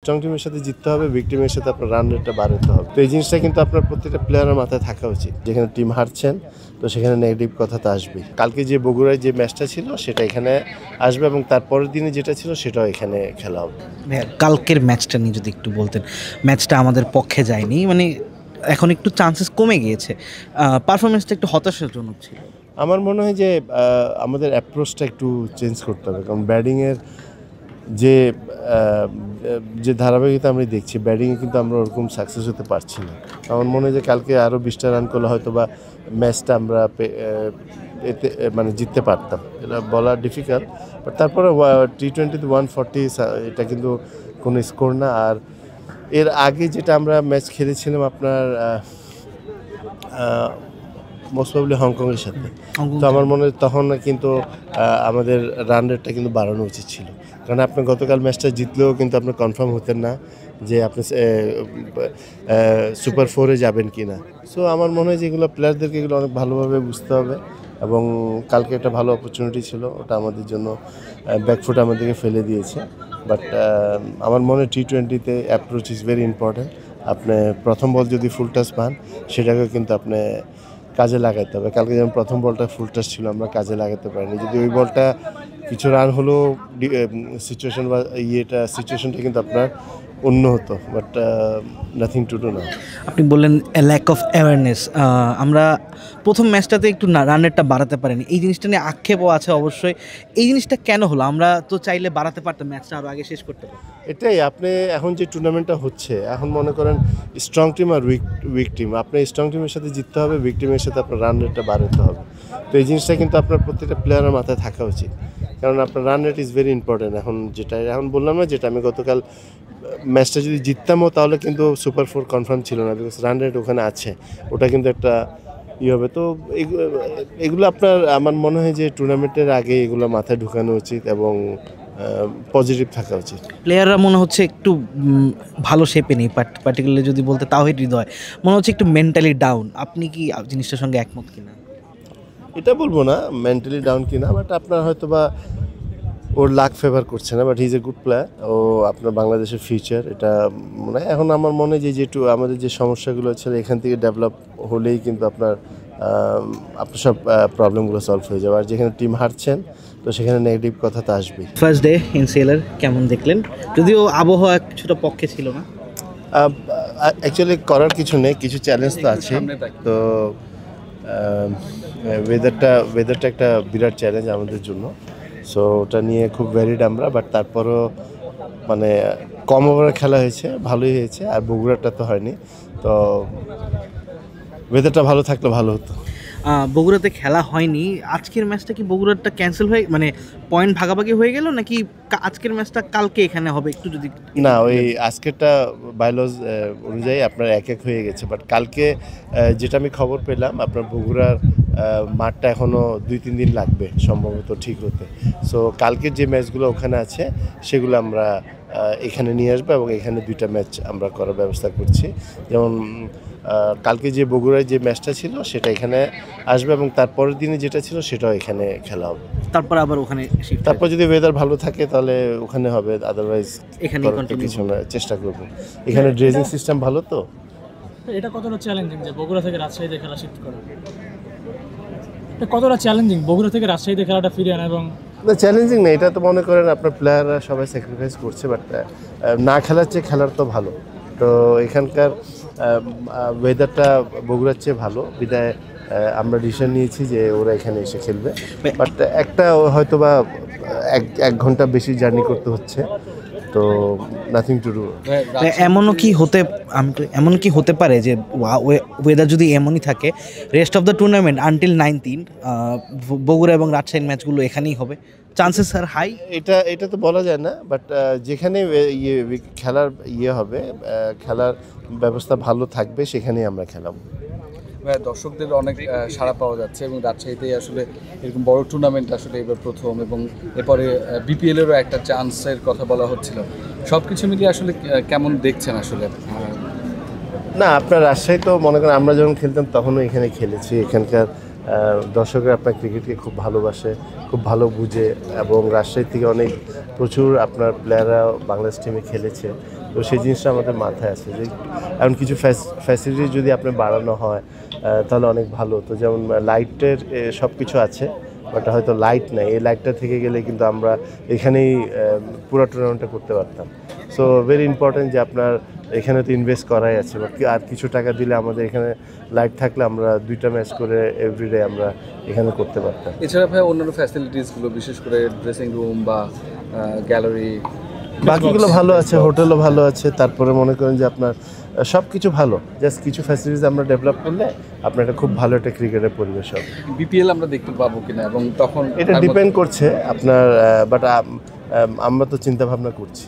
Strong টিমের সাথে জিততে হবে, উইক টিমের সাথে আপনার রান রেটটা বাড়াতে হবে। তো এই জিনিসটা কিন্তু আপনার প্রত্যেকটা প্লেয়ারের মাথায় থাকা উচিত। যেখানে টিম হারছেন তো সেখানে নেগেটিভ কথা তো আসবেই। কালকে যে বগুড়ায় যে ম্যাচটা ছিল সেটা এখানে আসবে এবং তারপরের দিনে যেটা ছিল সেটাও এখানে খেলা হবে। কালকের ম্যাচটা নিয়ে যদি একটু বলতেন। ম্যাচটা আমাদের পক্ষে যায়নি, মানে এখন একটু চান্সেস কমে গিয়েছে, পারফরমেন্সটা একটু হতাশাজনক ছিল। আমার মনে হয় যে আমাদের অ্যাপ্রোচটা একটু চেঞ্জ করতে হবে, কারণ ব্যাটিংয়ের যে যে ধারাবাহিকতা আমরা দেখছি, ব্যাটিংয়ে কিন্তু আমরা ওরকম সাকসেস হতে পারছি না। আমার মনে হয় যে কালকে আরও 20টা রান করলে হয়তো বা ম্যাচটা আমরা এতে মানে জিততে পারতাম। এটা বলা ডিফিকাল্ট, বাট তারপরে T20-তে 140 এটা কিন্তু কোনো স্কোর না। আর এর আগে যেটা আমরা ম্যাচ খেলেছিলাম আপনার মোস্ট প্রবলি হংকংয়ের সাথে, তো আমার মনে হয় তখন কিন্তু আমাদের রান রেটটা কিন্তু বাড়ানো উচিত ছিল, কারণ আপনি গতকাল ম্যাচটা জিতলেও কিন্তু আপনি কনফার্ম হতেন না যে আপনি সুপার 4-এ যাবেন কি না। সো আমার মনে হয় যে এগুলো প্লেয়ারদেরকে এগুলো অনেক ভালোভাবে বুঝতে হবে, এবং কালকে একটা ভালো অপরচুনিটি ছিল, ওটা আমাদের জন্য ব্যাকফুট আমাদেরকে ফেলে দিয়েছে। বাট আমার মনে হয় T20-তে অ্যাপ্রোচ ইজ ভেরি ইম্পর্ট্যান্ট। আপনি প্রথম বল যদি ফুল টাচ পান সেটাকে কিন্তু আপনি কাজে লাগাইতে হবে। কালকে যেমন প্রথম বলটা ফুল টাচ ছিল, আমরা কাজে লাগাতে পারিনি। যদি ওই বলটা কিছু রান হলেও সিচুয়েশন বা সিচুয়েশনটা কিন্তু আপনার অন্য হতো, বাট নাথিং টু ডু না। আপনি বললেন ল্যাক অফ অ্যাওয়ারনেস, আমরা প্রথম ম্যাচটাতে একটু রান রেটটা বাড়াতে পারিনি, এই জিনিসটা নিয়ে আক্ষেপও আছে অবশ্যই। এই জিনিসটা কেন হলো? আমরা তো চাইলে বাড়াতে পারতাম, ম্যাচটা আরও আগে শেষ করতে পারতাম। এটাই আপনি এখন যে টুর্নামেন্টটা হচ্ছে, এখন মনে করেন স্ট্রং টিম আর উইক টিম, আপনি স্ট্রং টিমের সাথে জিততে হবে, উইক টিমের সাথে আপনার রান রেটটা বাড়াতে হবে। তো এই জিনিসটা কিন্তু আপনার প্রত্যেকটা প্লেয়ারের মাথায় থাকা উচিত, কারণ আপনার run rate is very important. এখন বললাম না, যেটা আমি গতকাল ম্যাচটা যদি জিততামও তাহলে কিন্তু সুপার 4 কনফার্ম ছিল না, বিকজ রান রেট ওখানে আছে, ওটা কিন্তু একটা হবে। তো এগুলো আপনার আমার মনে হয় যে টুর্নামেন্টের আগে এগুলো মাথায় ঢুকানো উচিত এবং পজিটিভ থাকা উচিত। প্লেয়াররা মনে হচ্ছে একটু ভালো শেপে নেই, পার্টিকুলারলি যদি বলতে তাওহিদ হৃদয় মনে হচ্ছে একটু মেন্টালি ডাউন। আপনি কি জিনিসটার সঙ্গে একমত কিনা? এটা বলবো না মেন্টালি ডাউন কিনা, বাট আপনার হয়তো বা ওর লাক ফেভার করছে না, but he is a good player. ও আপনার বাংলাদেশের ফিউচার, এটা মানে এখন আমার মনে হয় যে একটু আমাদের যে সমস্যাগুলো ছিল এখান থেকে ডেভেলপ হলেই কিন্তু আপনার সব প্রবলেমগুলো সলভ হয়ে যাবে। আর যেখানে টিম হারছেন তো সেখানে নেগেটিভ কথা তো আসবেই। ফার্স্ট ডে ইন সিএলআর কেমন দেখলেন? যদিও আবহাওয়া কিছুটা পক্ষে ছিল না, অ্যাকচুয়ালি করার কিছু নেই, কিছু চ্যালেঞ্জ তো আছে। তো ওয়েদারটা একটা বিরাট চ্যালেঞ্জ আমাদের জন্য। সো ওটা নিয়ে খুব ভ্যারিড আমরা, বাট তারপরও মানে কম ওভারে খেলা হয়েছে, ভালোই হয়েছে। আর বগুড়াটা তো হয়নি, তো ওয়েদারটা ভালো থাকলে ভালো হতো। বগুড়াতে খেলা হয়নি। আজকের ম্যাচটা কি বগুড়াটা ক্যান্সেল হয়ে, মানে পয়েন্ট ভাগাভাগি হয়ে গেল, নাকি আজকের ম্যাচটা কালকে এখানে হবে? একটু যদি না, ওই আজকেরটা বাইলজ অনুযায়ী আপনার এক হয়ে গেছে, বাট কালকে যেটা আমি খবর পেলাম আপনার বগুড়ার মাঠটা এখনও 2-3 দিন লাগবে সম্ভবত ঠিক হতে। সো কালকের যে ম্যাচগুলো ওখানে আছে সেগুলো আমরা এখানে নিয়ে আসবো, এবং এখানে 2টা ম্যাচ আমরা করার ব্যবস্থা করছি। যেমন কালকে যে বগুড়ায় যে ম্যাচটা ছিল সেটা এখানে আসবে, এবং তারপরের দিনে যেটা ছিল সেটাও এখানে খেলা হবে। তারপর আবার ওখানে তারপর যদি ওয়েদার ভালো থাকে তাহলে ওখানে হবে, আদারওয়াইজ এখানে কিছু না, চেষ্টা করবো। এখানে ড্রেজিং সিস্টেম ভালো। তো এটা কতটা চ্যালেঞ্জিং যে বগুড়া থেকে রাজশাহীতে খেলা শিফট করা? এটা কতটা চ্যালেঞ্জিং বগুড়া থেকে রাজশাহীতে খেলাটা ফিরে আনা? এবং না, চ্যালেঞ্জিং না, এটা তো মনে করেন আপনার প্লেয়াররা সবাই স্যাক্রিফাইস করছে, বাট না খেলার চেয়ে খেলার তো ভালো। তো এখানকার ওয়েদারটা বগুড়ার চেয়ে ভালো বিদায় আমরা ডিসিশন নিয়েছি যে ওরা এখানে এসে খেলবে। বাট একটা হয়তো বা 1 ঘন্টা বেশি জার্নি করতে হচ্ছে, তো নাথিং টু ডু। এমন কি হতে পারে যে ওয়েদার যদি এমনই থাকে rest of the tournament until 19 Bogura এবং রাজশাহীর ম্যাচগুলো এখানেই হবে? Chances are high. এটা তো বলা যায় না, বাট যেখানে খেলার হবে, খেলার ব্যবস্থা ভালো থাকবে সেখানেই আমরা খেলাবো। দর্শকদের অনেক সাড়া পাওয়া যাচ্ছে, এবং রাজশাহীতে আসলে এরকম বড় টুর্নামেন্ট আসলে এবার প্রথম, এবং এরপরে বিপিএলেরও একটা চান্সের কথা বলা হচ্ছিল। সব কিছু মিলিয়ে আসলে কেমন দেখছেন আসলে? না, আপনার রাজশাহী তো মনে করেন আমরা যখন খেলতাম তখনও এখানে খেলেছি। এখানকার দর্শকরা আপনার ক্রিকেটকে খুব ভালোবাসে, খুব ভালো বুঝে, এবং রাজশাহী থেকে প্রচুর আপনার প্লেয়াররা বাংলাদেশ টিমে খেলেছে। তো সেই জিনিসটা আমাদের মাথায় আছে যে এখন কিছু ফ্যাসিলিটি যদি আপনি বাড়ানো হয় তাহলে অনেক ভালো হতো। যেমন লাইটের সব কিছু আছে, বাট হয়তো লাইট নাই, এই লাইটটা থেকে গেলে কিন্তু আমরা এখানেই পুরো টুর্নামেন্টটা করতে পারতাম। সো ভেরি ইম্পর্টেন্ট যে আপনার এখানে তো ইনভেস্ট করাই আছে, বা আর কিছু টাকা দিলে আমাদের এখানে লাইট থাকলে আমরা 2টা ম্যাচ করে এভরিডে আমরা এখানে করতে পারতাম। এছাড়া ভাই অন্যান্য ফ্যাসিলিটিসগুলো, বিশেষ করে ড্রেসিং রুম বা গ্যালারি, বাকিগুলো ভালো আছে, হোটেলও ভালো আছে, তারপরে মনে করেন যে আপনার সব কিছু ভালো, জাস্ট কিছু ফ্যাসিলিটিস আমরা ডেভেলপ করলে আপনার একটা খুব ভালো একটা ক্রিকেটের পরিবেশ হবে। বিপিএল আমরা দেখতে পাবো কিনা এবং তখন এটা ডিপেন্ড করছে আপনার, বাট আমরা তো চিন্তা ভাবনা করছি।